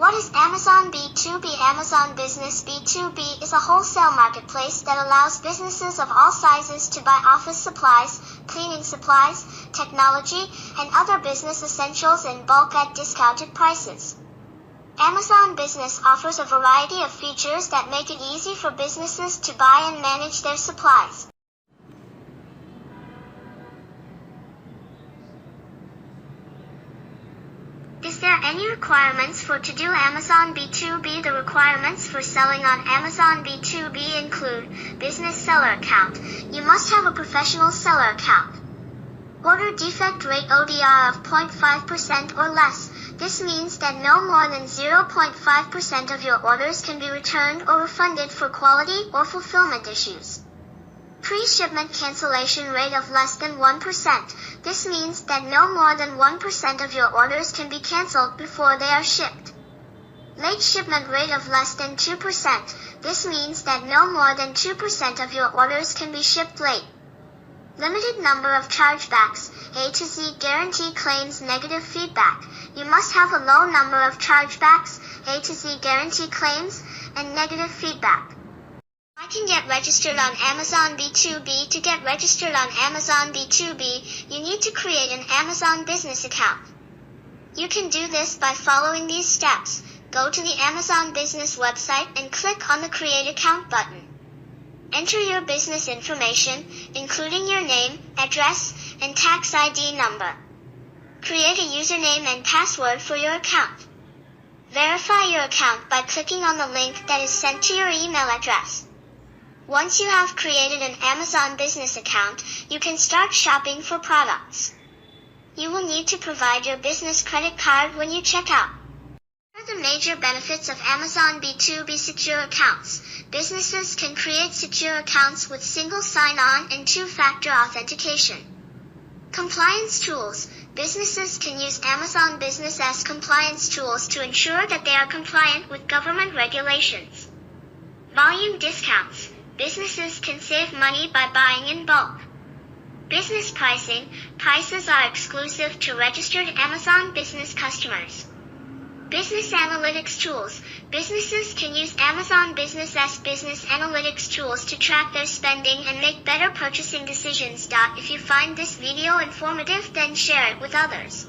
What is Amazon B2B? Amazon Business B2B is a wholesale marketplace that allows businesses of all sizes to buy office supplies, cleaning supplies, technology, and other business essentials in bulk at discounted prices. Amazon Business offers a variety of features that make it easy for businesses to buy and manage their supplies. Is there any requirements to do Amazon B2B? The requirements for selling on Amazon B2B include business seller account. You must have a professional seller account. Order defect rate ODR of 0.5% or less. This means that no more than 0.5% of your orders can be returned or refunded for quality or fulfillment issues. Pre-shipment cancellation rate of less than 1%. This means that no more than 1% of your orders can be canceled before they are shipped. Late shipment rate of less than 2%. This means that no more than 2% of your orders can be shipped late. Limited number of chargebacks, A to Z guarantee claims negative feedback. You must have a low number of chargebacks, A to Z guarantee claims, and negative feedback. I can get registered on Amazon B2B. To get registered on Amazon B2B, you need to create an Amazon business account. You can do this by following these steps. Go to the Amazon business website and click on the Create Account button. Enter your business information, including your name, address, and tax ID number. Create a username and password for your account. Verify your account by clicking on the link that is sent to your email address. Once you have created an Amazon business account, you can start shopping for products. You will need to provide your business credit card when you check out. What are the major benefits of Amazon B2B secure accounts? Businesses can create secure accounts with single sign-on and two-factor authentication. Compliance tools. Businesses can use Amazon Business as compliance tools to ensure that they are compliant with government regulations. Volume discounts. Businesses can save money by buying in bulk. Business pricing. Prices are exclusive to registered Amazon Business customers. Business analytics tools. Businesses can use Amazon Business as business analytics tools to track their spending and make better purchasing decisions. If you find this video informative, then share it with others.